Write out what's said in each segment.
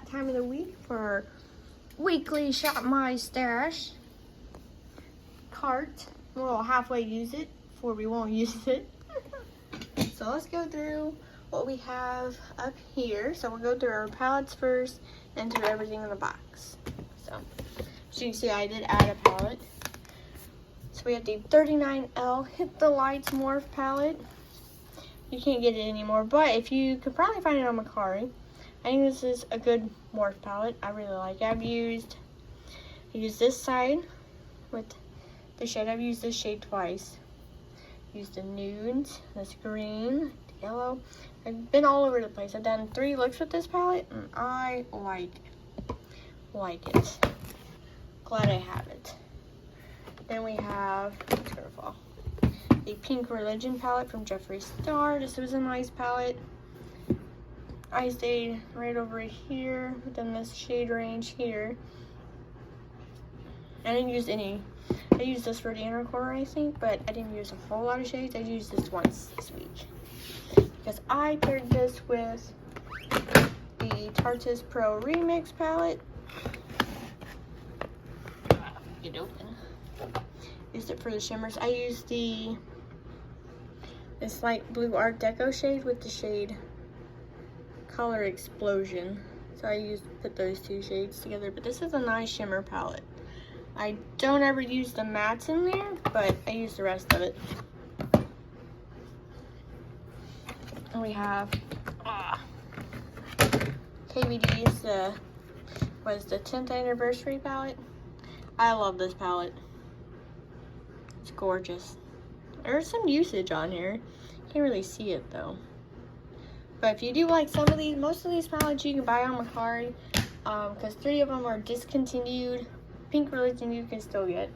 time of the week for our weekly Shop My Stash cart. We'll halfway use it before we won't use it. So let's go through what we have up here. So we'll go through our palettes first and through everything in the box. So as you can see, I did add a palette. So we have the 39L Hit the Lights Morph palette. You can't get it anymore, but if you could probably find it on Mercari. I think this is a good morph palette. I really like it. I used this side with the shade. I've used this shade twice. Used the nudes, this green, the yellow. I've been all over the place. I've done 3 looks with this palette, and I like it. Glad I have it. Then we have, it's gonna fall, the Pink Religion palette from Jeffree Star. This was a nice palette. I stayed right over here within this shade range here. I didn't use any. I used this for the inner corner, I think, but I didn't use a whole lot of shades. I used this once this week because I paired this with the Tarte's Pro Remix palette. Get it open. Used it for the shimmers. I used this light blue Art Deco shade with the shade Color Explosion. So I put those 2 shades together. But this is a nice shimmer palette. I don't ever use the mattes in there, but I use the rest of it. And we have KVD's was the 10th anniversary palette. I love this palette. It's gorgeous. There's some usage on here. Can't really see it though. But if you do like some of these, most of these palettes you can buy on Mercari, because 3 of them are discontinued. Pink Religion you can still get.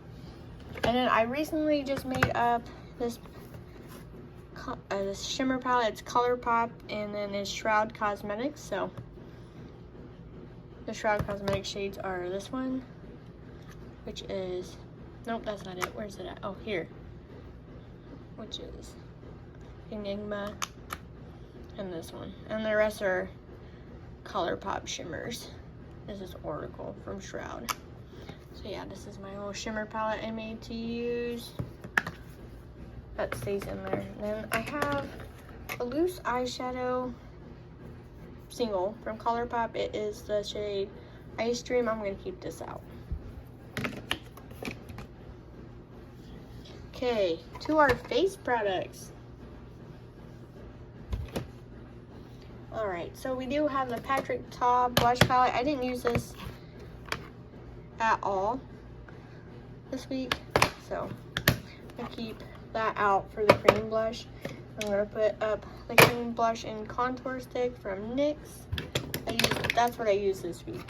And then I recently just made up this shimmer palette. It's ColourPop, and then it's Shroud Cosmetics. So the Shroud Cosmetics shades are this one, which is, nope, that's not it. Where's it at? Oh, here. Which is Enigma, and this one. And the rest are ColourPop shimmers. This is Oracle from Shroud. So yeah, this is my little shimmer palette I made to use. That stays in there. And then I have a loose eyeshadow single from ColourPop. It is the shade Ice Dream. I'm going to keep this out. Okay, to our face products. Alright, so we do have the Patrick Ta blush palette. I didn't use this at all this week, so I keep that out for the cream blush. I'm going to put up the cream blush and contour stick from NYX. That's what I use this week.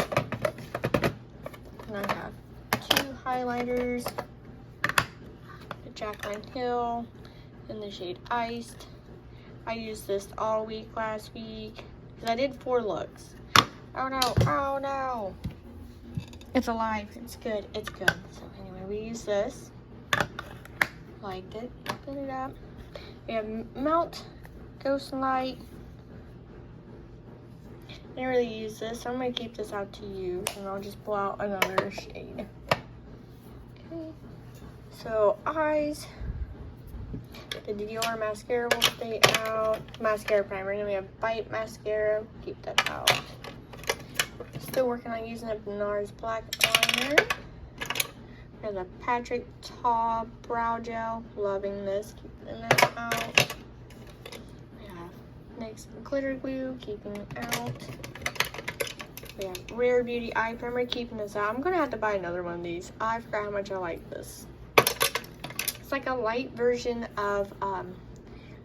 And I have 2 highlighters, the Jaclyn Hill in the shade Iced. I used this all week last week because I did 4 looks. Oh no, oh no. It's alive, it's good, it's good. So anyway, we use this. Liked it, open it up. We have Melt, Ghost Light. I didn't really use this, so I'm gonna keep this out to use, and I'll just pull out another shade. Okay, so eyes. The Dior mascara will stay out. Mascara primer, and then we have Bite mascara, keep that out. Still working on using up NARS black liner. We have the Patrick Ta brow gel. Loving this. Keeping that out. We have NYX glitter glue. Keeping it out. We have Rare Beauty eye primer. Keeping this out. I'm gonna have to buy another one of these. I forgot how much I like this. It's like a light version of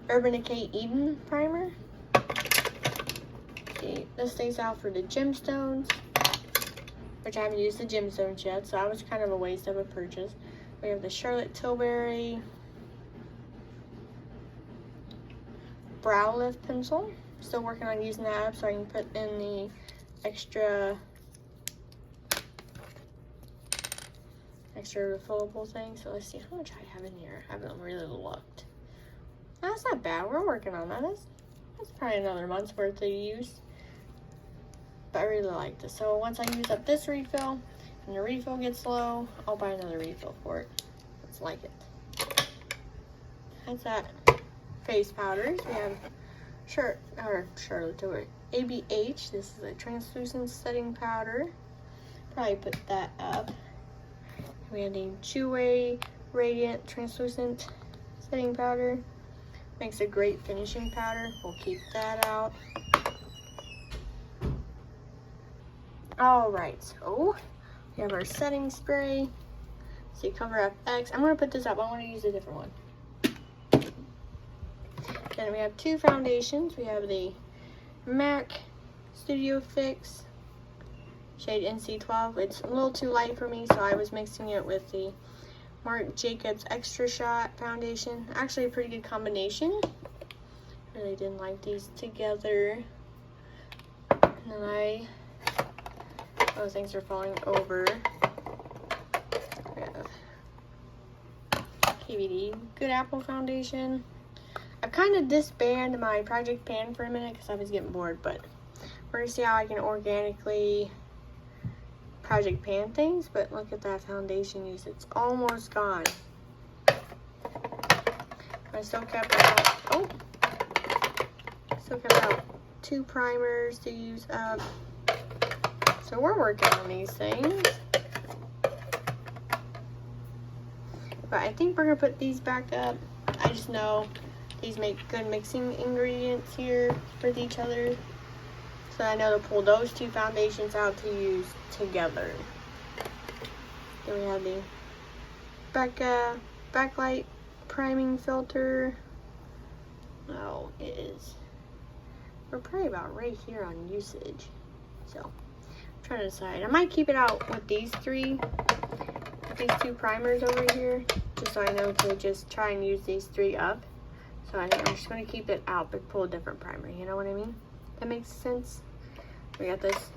Urban Decay Eden primer. Okay, this stays out for the gemstones, which I haven't used the gemstones yet, so that was kind of a waste of a purchase. We have the Charlotte Tilbury brow lift pencil. Still working on using that up so I can put in the extra refillable thing. So let's see how much I have in here. I haven't really looked. That's not bad. We're working on that. That's probably another month's worth of use. but I really like this. So once I use up this refill and the refill gets low, I'll buy another refill for it. It's like it. That's that face powders. We have Charlotte Tilbury ABH. This is a translucent setting powder. Probably put that up. We have the Chewy Radiant Translucent Setting Powder. Makes a great finishing powder. We'll keep that out. Alright, so we have our setting spray. See, Cover FX. I'm going to put this up. I want to use a different one. Then we have two foundations. We have the MAC Studio Fix shade NC12. It's a little too light for me, so I was mixing it with the Marc Jacobs Extra Shot foundation. Actually a pretty good combination. Really didn't like these together. And then those things are falling over. We have KVD Good Apple foundation. I've kind of disbanded my Project Pan for a minute because I was getting bored, but we're gonna see how I can organically Project Pan things. But look at that foundation use, it's almost gone. I still kept out, two primers to use up. So we're working on these things. But I think we're gonna put these back up. I just know these make good mixing ingredients here with each other. So I know to pull those two foundations out to use together. Then we have the Becca Backlight Priming Filter. Oh, it is. We're probably about right here on usage. So I'm trying to decide. I might keep it out with these two primers over here, just so I know to just try and use these three up. So I think I'm just going to keep it out, but pull a different primer. You know what I mean? That makes sense? We got this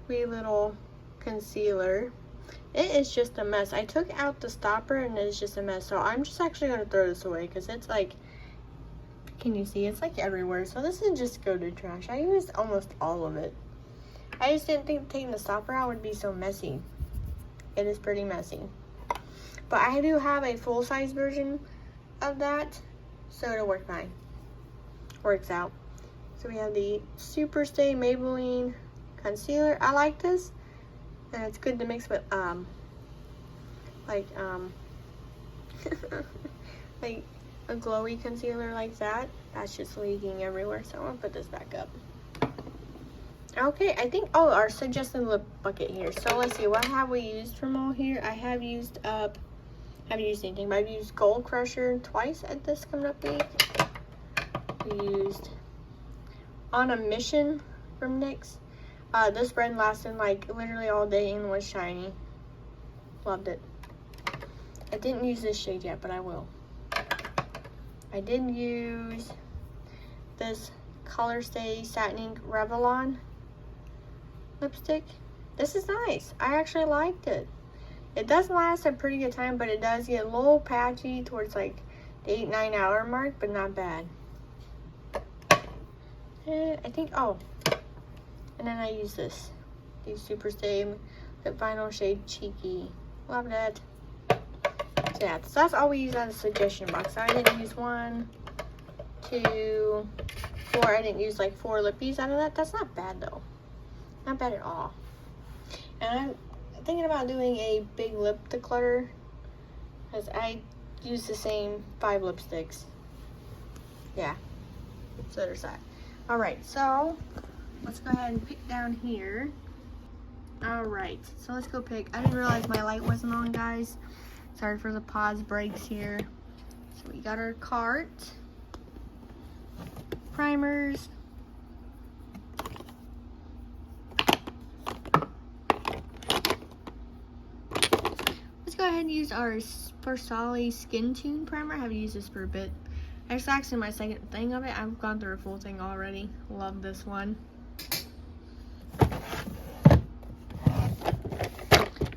wee little concealer. It is just a mess. I took out the stopper and it's just a mess. So I'm just actually going to throw this away because it's like, can you see? It's like everywhere. So this is just go to trash. I used almost all of it. I just didn't think taking the stopper out would be so messy. It is pretty messy. But I do have a full-size version of that, so it'll work fine. Works out. So we have the Super Stay Maybelline concealer. I like this, and it's good to mix with like like a glowy concealer like that. That's just leaking everywhere, so I'm gonna put this back up. Okay, I think, our suggested lip bucket here. So let's see, what have we used from all here? I have used up, haven't used anything, but I've used Gold Crusher twice at this coming up week. We used On a Mission from NYX. This brand lasted like literally all day and was shiny. Loved it. I didn't use this shade yet, but I will. I did use this Color Stay Satin Ink Revlon lipstick. This is nice. I actually liked it. It does last a pretty good time, but it does get a little patchy towards like the 8-9 hour mark, but not bad. I think, and then I use this. The Super Stay Lip Vinyl shade Cheeky. Love that. So yeah, so that's all we use on the suggestion box. I didn't use 1, 2, 4. I didn't use like 4 lippies out of that. That's not bad though. Not bad at all. And I'm thinking about doing a big lip declutter because I use the same 5 lipsticks. Yeah. So there's that. Alright, so let's go ahead and pick down here. Alright, so let's go pick. I didn't realize my light wasn't on, guys. Sorry for the pause breaks here. So we got our cart. Primers. Let's go ahead and use our Versali Skin Tune primer. I haven't used this for a bit. It's actually my second thing of it. I've gone through a full thing already. Love this one.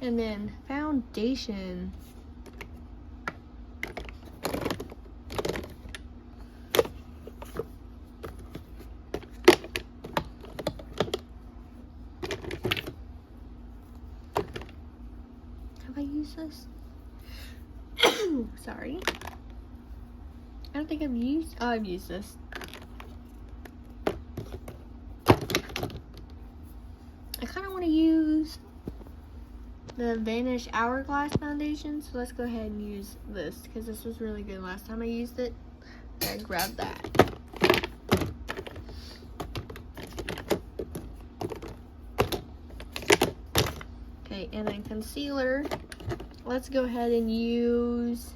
And then foundation. Have I used this? Sorry. I don't think I've used, oh, I've used this. I kind of want to use the Vanish Hourglass foundation, so let's go ahead and use this because this was really good last time I used it. I grabbed that. Okay, and then concealer. Let's go ahead and use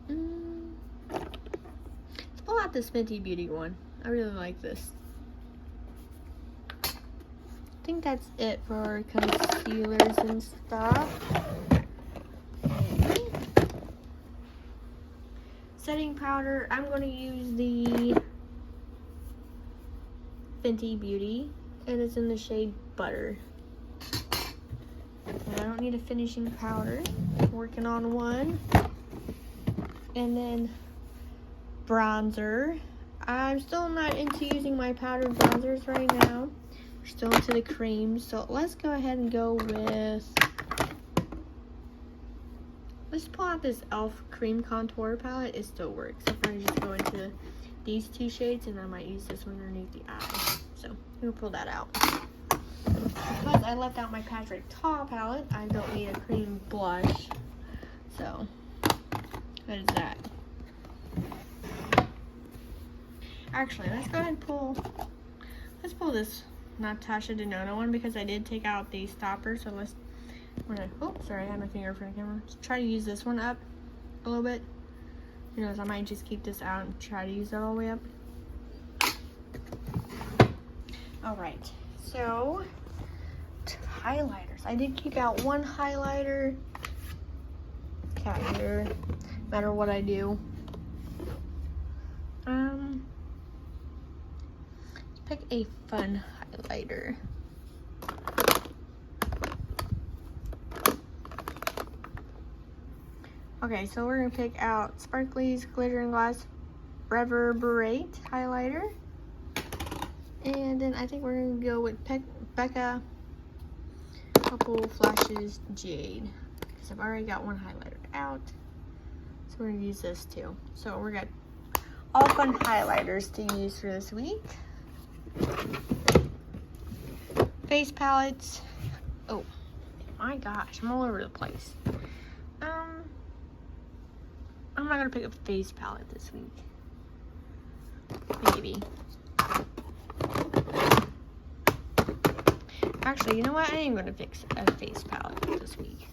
let's pull out this Fenty Beauty one. I really like this. I think that's it for concealers and stuff. Okay. Setting powder, I'm going to use the Fenty Beauty, and it's in the shade Butter. And I don't need a finishing powder. I'm working on one. And then bronzer. I'm still not into using my powdered bronzers right now. We're still into the creams, so let's go ahead and go with, let's pull out this e.l.f. cream contour palette. It still works. I'll probably just go into these two shades, and I might use this one underneath the eye. So I'm gonna pull that out. Because I left out my Patrick Ta palette, I don't need a cream blush. So that is that. Actually, let's go ahead and pull this Natasha Denona one because I did take out the stopper. So we're gonna, oh, sorry, I had my finger in front of the camera. Let's try to use this one up a little bit. You know, I might just keep this out and try to use that all the way up. All right, so highlighters. I did keep out one highlighter. Cat here, no matter what I do. Pick a fun highlighter. Okay, so we're gonna pick out Sparkly's Glitter and Glass Reverberate highlighter. And then I think we're gonna go with Becca Couple Flashes Jade. Because I've already got one highlighter out. So we're gonna use this too. So we got all fun highlighters to use for this week. Face palettes. Oh my gosh, I'm all over the place. I'm not gonna pick a face palette this week. Maybe. Actually, you know what? I ain't gonna pick a face palette this week.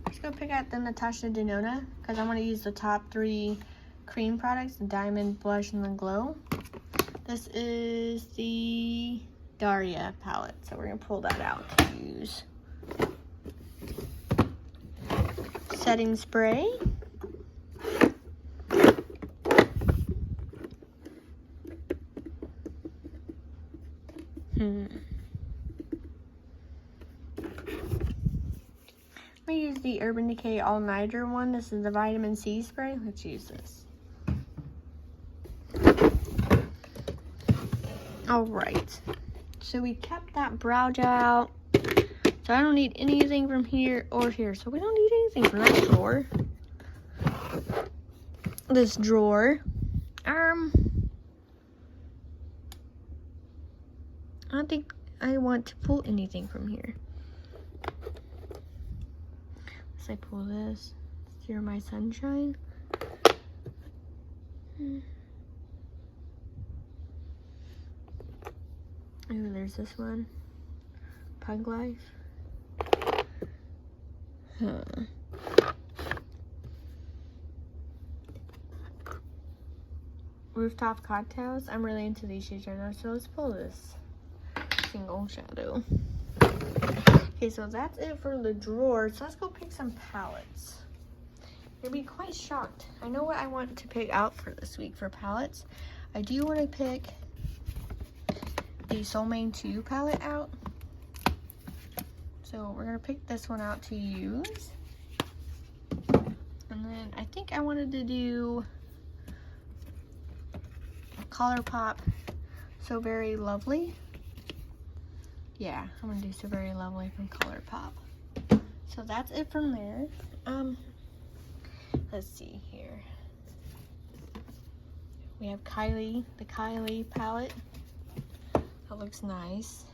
Let's go pick out the Natasha Denona because I want to use the top 3 cream products: the Diamond, Blush, and the Glow. This is the Daria palette, so we're gonna pull that out to use. Setting spray. I'm gonna use the Urban Decay All Nighter one. This is the Vitamin C spray. Let's use this. All right. So we kept that brow gel out. So I don't need anything from here or here. So we don't need anything from that drawer. This drawer. I don't think I want to pull anything from here. As I pull this, You're My Sunshine. Ooh, there's this one. Pug Life. Rooftop Cocktails. I'm really into these shades right now, so let's pull this single shadow. Okay, so that's it for the drawer. So let's go pick some palettes. You'll be quite shocked. I know what I want to pick out for this week for palettes. I do want to pick the Soul Mane 2 palette out. So we're going to pick this one out to use. And then I think I wanted to do ColourPop So Very Lovely. yeah, I'm gonna do So Very Lovely from ColourPop. So that's it from there. Let's see here. We have the Kylie Palette. That looks nice.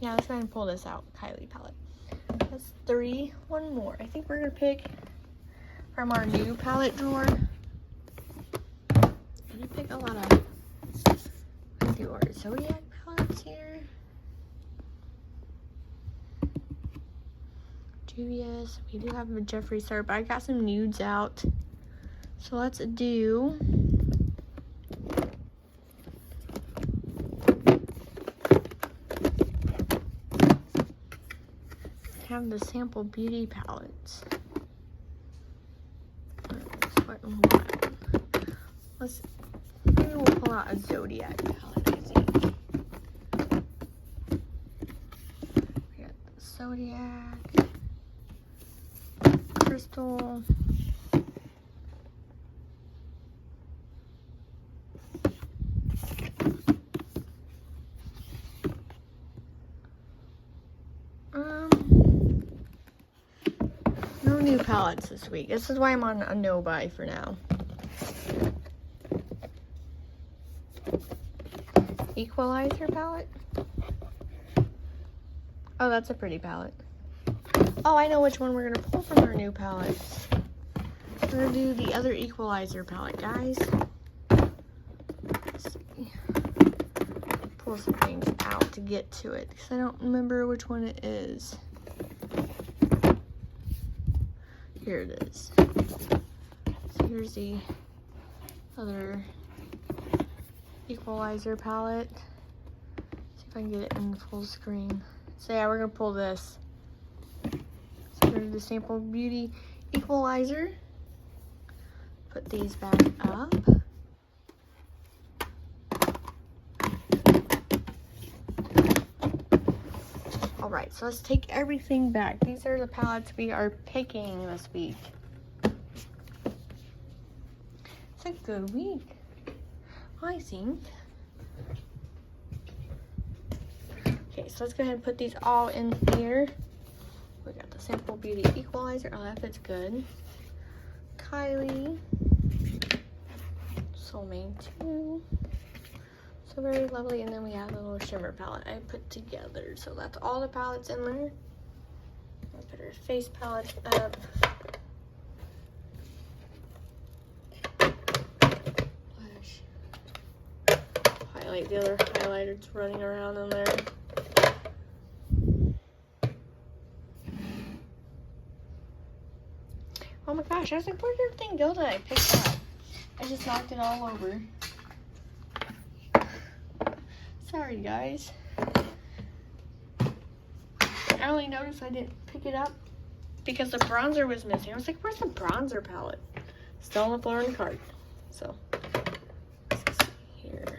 Yeah, let's go ahead and pull this out, Kylie Palette. That's 3. One more. I think we're gonna pick from our new palette drawer. I'm gonna pick a lot of, let's do our Zodiac palettes here. Juvia's. We do have a Jeffree Star, but I got some nudes out. So let's do have the Sample Beauty palettes. Maybe we'll pull out a Zodiac palette, I think. We got the Zodiac, Crystal, no new palettes this week. This is why I'm on a no buy for now. Equalizer palette. Oh, that's a pretty palette. Oh, I know which one we're gonna pull from our new palettes. We're gonna do the other Equalizer palette, guys. Let's see. Pull some things out to get to it because I don't remember which one it is. Here it is. So here's the other Equalizer palette. See if I can get it in full screen. So yeah, we're gonna pull this. So we're gonna do the Sample Beauty Equalizer. Put these back up. Alright, so let's take everything back. These are the palettes we are picking this week. It's a good week, I think. Okay, so let's go ahead and put these all in here. We got the Sample Beauty Equalizer. Oh, that fits good. Kylie. Soulmate 2. So Very Lovely. And then we have the little shimmer palette I put together. So that's all the palettes in there. I'll put her face palette up. Highlight the other highlighter that's running around in there. Oh my gosh, I was like, where did everything go that I picked up? I just knocked it all over. Sorry, guys. I only noticed I didn't pick it up because the bronzer was missing. I was like, where's the bronzer palette? Still on the floor in the cart. So, let's see here.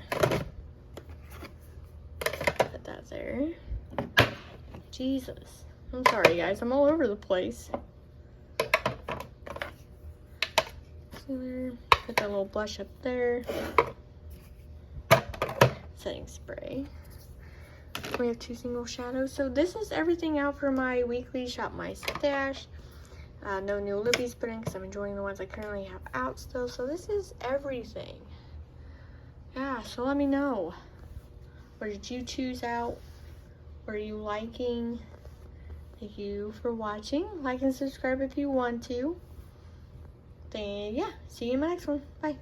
Put that there. Jesus. I'm sorry, guys. I'm all over the place. Put that little blush up there. Setting spray. We have 2 single shadows. So this is everything out for my weekly Shop My Stash. No new lippies put in because I'm enjoying the ones I currently have out still. So this is everything. Yeah, so let me know. What did you choose out? What are you liking? Thank you for watching. Like and subscribe if you want to. Then yeah, see you in my next one. Bye.